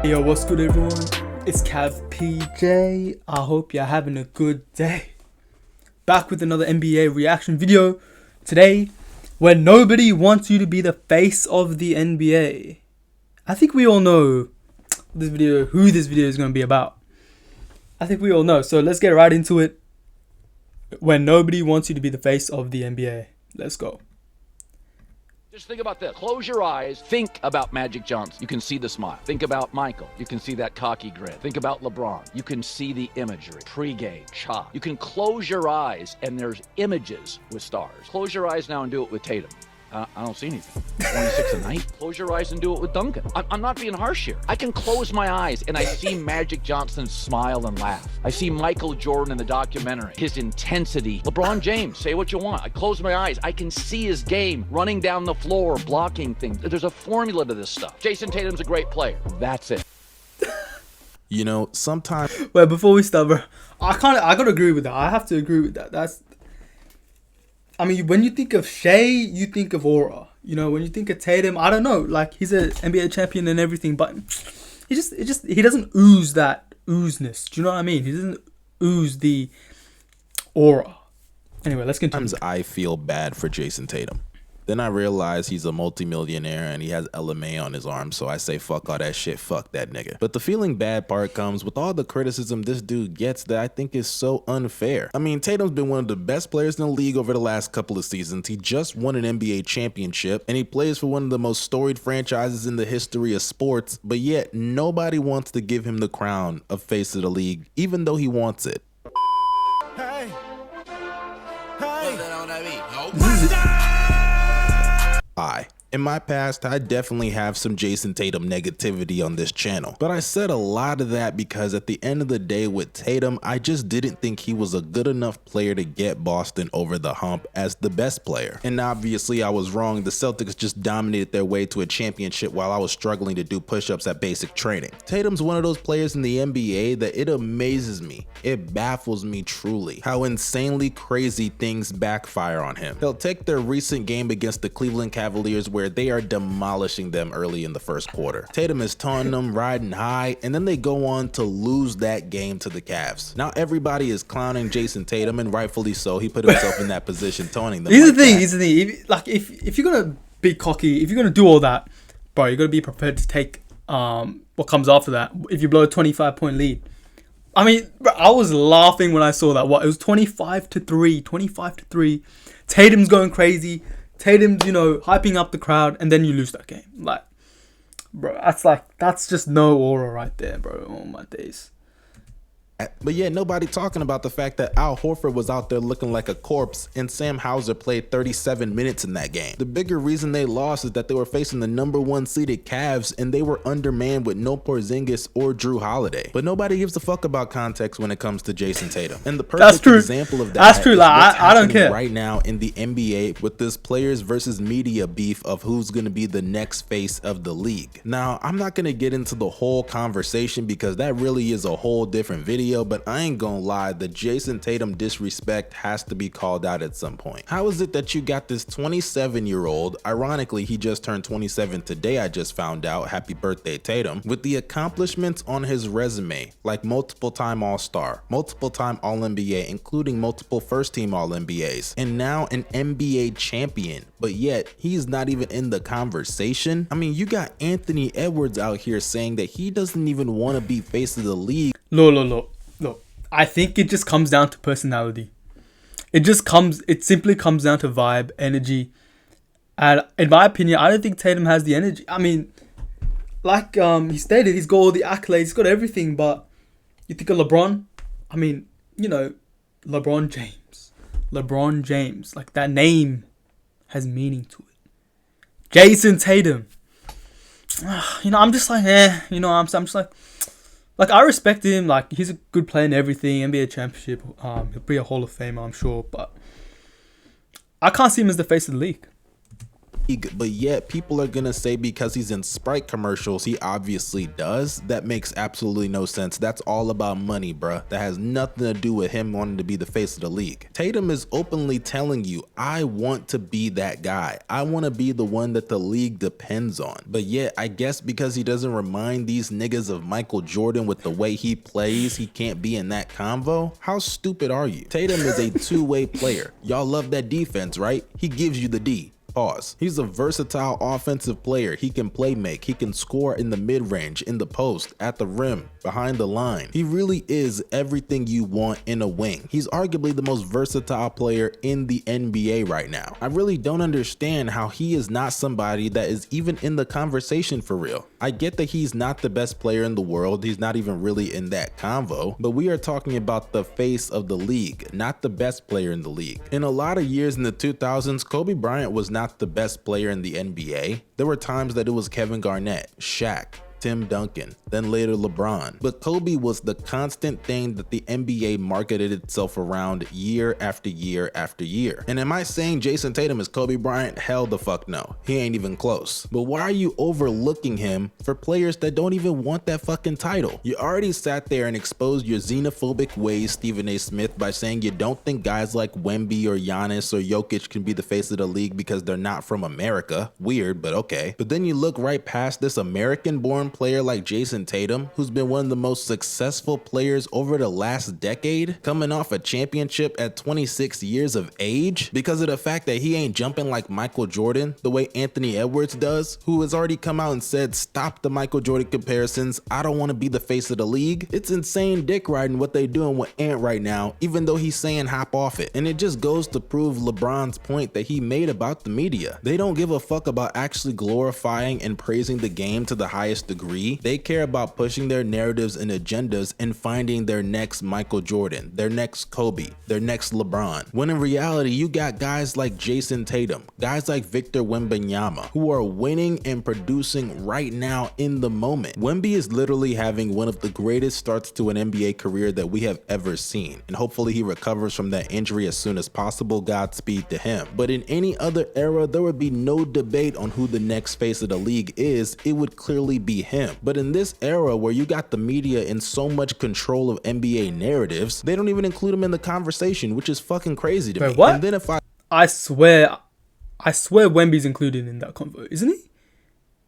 Hey, yo, what's good everyone? It's Cav PJ. I hope you're having a good day. Back with another NBA reaction video. Today, where nobody wants you to be the face of the NBA. I think we all know who this video is going to be about. I think we all know. So let's get right into it. When nobody wants you to be the face of the NBA. Let's go. Just think about this. Close your eyes. Think about Magic Johnson. You can see the smile. Think about Michael. You can see that cocky grin. Think about LeBron. You can see the imagery. Pre-game, chop. You can close your eyes and there's images with stars. Close your eyes now and do it with Tatum. I don't see anything. 26 a night? Close your eyes and do it with Duncan. I'm not being harsh here. I can close my eyes and I see Magic Johnson smile and laugh. I see Michael Jordan in the documentary, his intensity. LeBron James, say what you want. I close my eyes. I can see his game, running down the floor, blocking things. There's a formula to this stuff. Jayson Tatum's a great player. That's it. You know, sometimes... Wait, before we start, bro, I gotta agree with that. I have to agree with that. I mean, when you think of Shea, you think of aura. You know, when you think of Tatum, I don't know. Like, he's an NBA champion and everything, but he doesn't ooze that oozeness. Do you know what I mean? He doesn't ooze the aura. Anyway, let's continue. Sometimes I feel bad for Jayson Tatum. Then I realize he's a multimillionaire and he has LMA on his arm, so I say fuck all that shit, fuck that nigga. But the feeling bad part comes with all the criticism this dude gets that I think is so unfair. I mean, Tatum's been one of the best players in the league over the last couple of seasons. He just won an NBA championship and he plays for one of the most storied franchises in the history of sports, but yet nobody wants to give him the crown of face of the league, even though he wants it. Hey. In my past, I definitely have some Jayson Tatum negativity on this channel, but I said a lot of that because at the end of the day with Tatum, I just didn't think he was a good enough player to get Boston over the hump as the best player. And obviously I was wrong. The Celtics just dominated their way to a championship while I was struggling to do push-ups at basic training. Tatum's one of those players in the NBA that it amazes me. It baffles me truly how insanely crazy things backfire on him. He'll take their recent game against the Cleveland Cavaliers where they are demolishing them early in the first quarter. Tatum is taunting them, riding high, and then they go on to lose that game to the Cavs. Now everybody is clowning Jayson Tatum, and rightfully so. He put himself in that position, taunting them. Here's the thing. If you're gonna be cocky, if you're gonna do all that, bro, you gotta be prepared to take what comes after that. If you blow a 25-point lead. I mean, bro, I was laughing when I saw that. It was 25-3. Tatum's going crazy. Tatum's, hyping up the crowd, and then you lose that game. Like, bro, that's just no aura right there, bro. Oh my days. But yeah, nobody talking about the fact that Al Horford was out there looking like a corpse and Sam Hauser played 37 minutes in that game. The bigger reason they lost is that they were facing the #1 seeded Cavs and they were undermanned with no Porzingis or Drew Holiday. But nobody gives a fuck about context when it comes to Jayson Tatum. And the perfect example of that That's true. Like, I don't care right now in the NBA with this players versus media beef of who's going to be the next face of the league. Now, I'm not going to get into the whole conversation because that really is a whole different video. But I ain't gonna lie, the Jayson Tatum disrespect has to be called out at some point. How is it that you got this 27-year-old, ironically he just turned 27 today, I just found out, happy birthday Tatum, with the accomplishments on his resume, like multiple time All-Star, multiple time All-NBA, including multiple first team All-NBAs, and now an NBA champion, but yet he's not even in the conversation? I mean, you got Anthony Edwards out here saying that he doesn't even want to be face of the league. Look, I think it just comes down to personality. It simply comes down to vibe, energy. And in my opinion, I don't think Tatum has the energy. I mean, like he stated, he's got all the accolades, he's got everything, but you think of LeBron? I mean, LeBron James. Like, that name has meaning to it. Jayson Tatum. I'm just like, I'm just like, I respect him. Like, he's a good player and everything. NBA championship. He'll be a Hall of Famer, I'm sure. But I can't see him as the face of the league. but yet people are gonna say because he's in Sprite commercials, he obviously does. That makes absolutely no sense. That's all about money, bruh. That has nothing to do with him wanting to be the face of the league. Tatum is openly telling you, I want to be that guy. I want to be the one that the league depends on. But yet, I guess because he doesn't remind these niggas of Michael Jordan with the way he plays, he can't be in that convo? How stupid are you? Tatum is a two-way player. Y'all love that defense, right? He gives you the D. Pause. He's a versatile offensive player. He can play make. He can score in the mid-range, in the post, at the rim, behind the line. He really is everything you want in a wing. He's arguably the most versatile player in the NBA right now. I really don't understand how he is not somebody that is even in the conversation for real. I get that he's not the best player in the world. He's not even really in that convo, but we are talking about the face of the league, not the best player in the league. In a lot of years in the 2000s, Kobe Bryant was not the best player in the NBA. There were times that it was Kevin Garnett, Shaq, Tim Duncan, then later LeBron. But Kobe was the constant thing that the NBA marketed itself around year after year after year. And am I saying Jayson Tatum is Kobe Bryant? Hell the fuck no. He ain't even close. But why are you overlooking him for players that don't even want that fucking title? You already sat there and exposed your xenophobic ways, Stephen A. Smith, by saying you don't think guys like Wemby or Giannis or Jokic can be the face of the league because they're not from America. Weird, but okay. But then you look right past this American-born player like Jayson Tatum, who's been one of the most successful players over the last decade, coming off a championship at 26 years of age because of the fact that he ain't jumping like Michael Jordan the way Anthony Edwards does, who has already come out and said, stop the Michael Jordan comparisons. I don't want to be the face of the league. It's insane dick riding what they doing with Ant right now, even though he's saying hop off it. And it just goes to prove LeBron's point that he made about the media. They don't give a fuck about actually glorifying and praising the game to the highest degree. They care about pushing their narratives and agendas and finding their next Michael Jordan, their next Kobe, their next LeBron. When in reality, you got guys like Jayson Tatum, guys like Victor Wembanyama, who are winning and producing right now in the moment. Wemby is literally having one of the greatest starts to an NBA career that we have ever seen, and hopefully he recovers from that injury as soon as possible. Godspeed to him. But in any other era, there would be no debate on who the next face of the league is. It would clearly be him. But in this era where you got the media in so much control of NBA narratives, they don't even include him in the conversation, which is fucking crazy to me. What? And then if I swear Wemby's included in that convo, isn't he?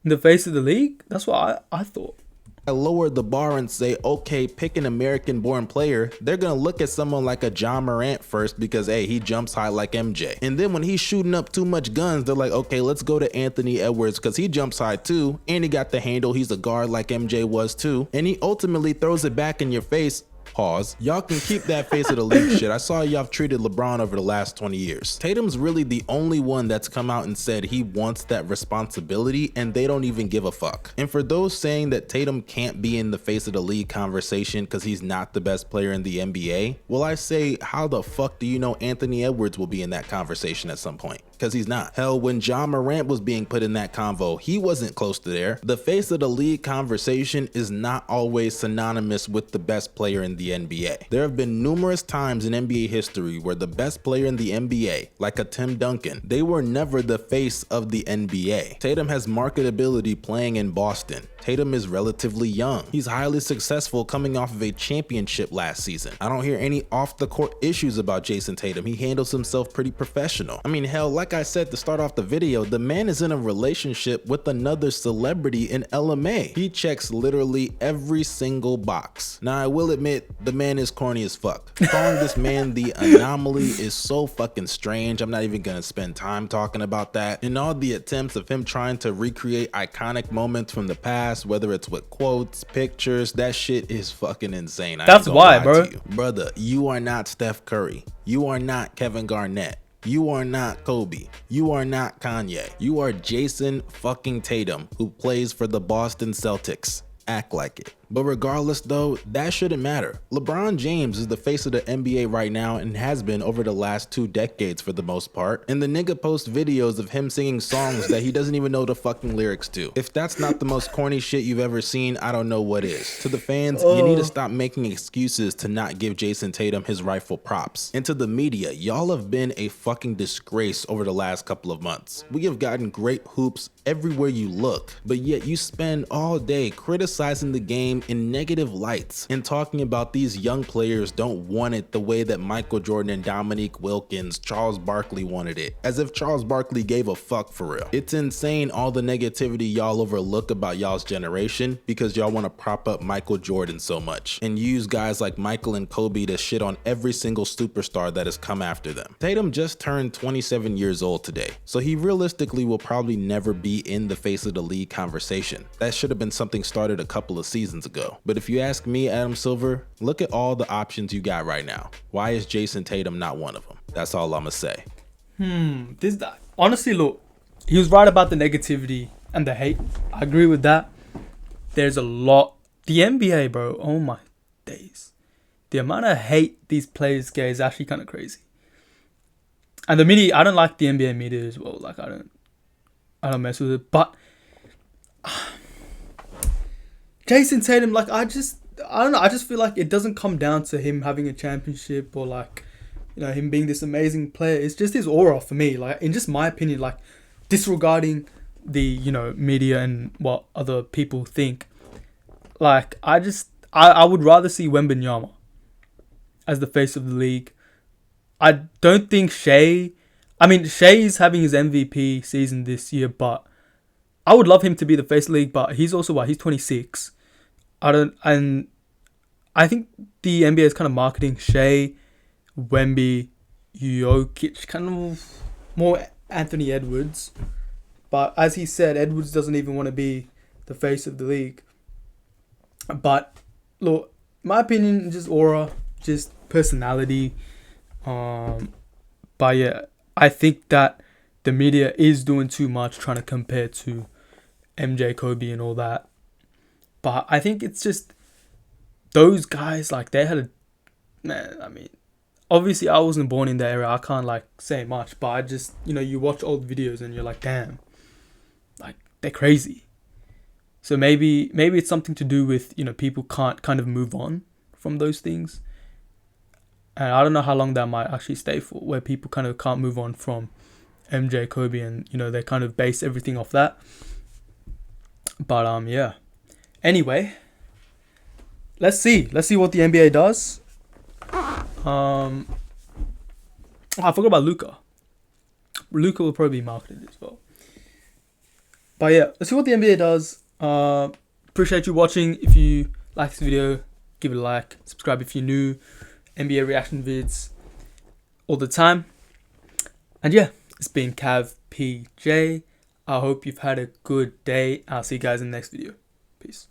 In the face of the league? That's what I thought. I lower the bar and say, okay, pick an American-born player, they're gonna look at someone like a John Morant first because, hey, he jumps high like MJ. And then when he's shooting up too much guns, they're like, okay, let's go to Anthony Edwards because he jumps high too, and he got the handle, he's a guard like MJ was too, and he ultimately throws it back in your face. Pause. Y'all can keep that face of the league shit. I saw y'all treated LeBron over the last 20 years. Tatum's really the only one that's come out and said he wants that responsibility, and they don't even give a fuck. And for those saying that Tatum can't be in the face of the league conversation because he's not the best player in the NBA, well, I say, how the fuck do you know Anthony Edwards will be in that conversation at some point? Because he's not. Hell, when John Morant was being put in that convo, he wasn't close to there. The face of the league conversation is not always synonymous with the best player in the NBA. There have been numerous times in NBA history where the best player in the NBA, like a Tim Duncan, they were never the face of the NBA. Tatum has marketability playing in Boston. Tatum is relatively young. He's highly successful coming off of a championship last season. I don't hear any off the court issues about Jayson Tatum. He handles himself pretty professional. I mean, hell, like I said to start off the video, the man is in a relationship with another celebrity in LMA. He checks literally every single box. Now, I will admit, the man is corny as fuck. Calling this man the anomaly is so fucking strange. I'm not even gonna spend time talking about that. And all the attempts of him trying to recreate iconic moments from the past, whether it's with quotes, pictures, that shit is fucking insane. That's why, bro. Brother, you are not Steph Curry. You are not Kevin Garnett. You are not Kobe. You are not Kanye. You are Jayson fucking Tatum, who plays for the Boston Celtics. Act like it. But regardless though, that shouldn't matter. LeBron James is the face of the NBA right now and has been over the last 2 decades for the most part. And the nigga posts videos of him singing songs that he doesn't even know the fucking lyrics to. If that's not the most corny shit you've ever seen, I don't know what is. To the fans, you need to stop making excuses to not give Jayson Tatum his rightful props. And to the media, y'all have been a fucking disgrace over the last couple of months. We have gotten great hoops everywhere you look, but yet you spend all day criticizing the game in negative lights and talking about these young players don't want it the way that Michael Jordan and Dominique Wilkins, Charles Barkley wanted it, as if Charles Barkley gave a fuck for real. It's insane all the negativity y'all overlook about y'all's generation because y'all want to prop up Michael Jordan so much and use guys like Michael and Kobe to shit on every single superstar that has come after them. Tatum just turned 27 years old today, so he realistically will probably never be in the face of the league conversation. That should have been something started a couple of seasons ago. But if you ask me, Adam Silver, look at all the options you got right now. Why is Jayson Tatum not one of them? That's all I'ma say. Honestly, look, he was right about the negativity and the hate. I agree with that. There's a lot. The NBA, bro, oh my days. The amount of hate these players get is actually kind of crazy. And the media, I don't like the NBA media as well. Like, I don't mess with it. But Jayson Tatum, like, I don't know. I just feel like it doesn't come down to him having a championship or like, you know, him being this amazing player. It's just his aura for me. Like, in just my opinion, like, disregarding the, you know, media and what other people think. Like, I would rather see Wembanyama as the face of the league. I don't think Shea is having his MVP season this year, but I would love him to be the face of the league, but he's also, he's 26. I think the NBA is kind of marketing Shea, Wemby, Jokic, kind of more Anthony Edwards. But as he said, Edwards doesn't even want to be the face of the league. But look, my opinion, just aura, just personality. But yeah, I think that the media is doing too much trying to compare to MJ, Kobe and all that. But I think it's just those guys, like, they had obviously I wasn't born in that era. I can't like say much, but I just, you know, you watch old videos and you're like, damn, like, they're crazy. So maybe it's something to do with, you know, people can't kind of move on from those things. And I don't know how long that might actually stay for, where people kind of can't move on from MJ, Kobe, and, you know, they kind of base everything off that. But yeah. Anyway, let's see what the NBA does. I forgot about Luka. Luka will probably be marketed as well. But yeah, let's see what the NBA does. Appreciate you watching. If you like this video, give it a like. Subscribe if you're new. NBA reaction vids all the time. And yeah, it's been Cav PJ. I hope you've had a good day. I'll see you guys in the next video. Peace.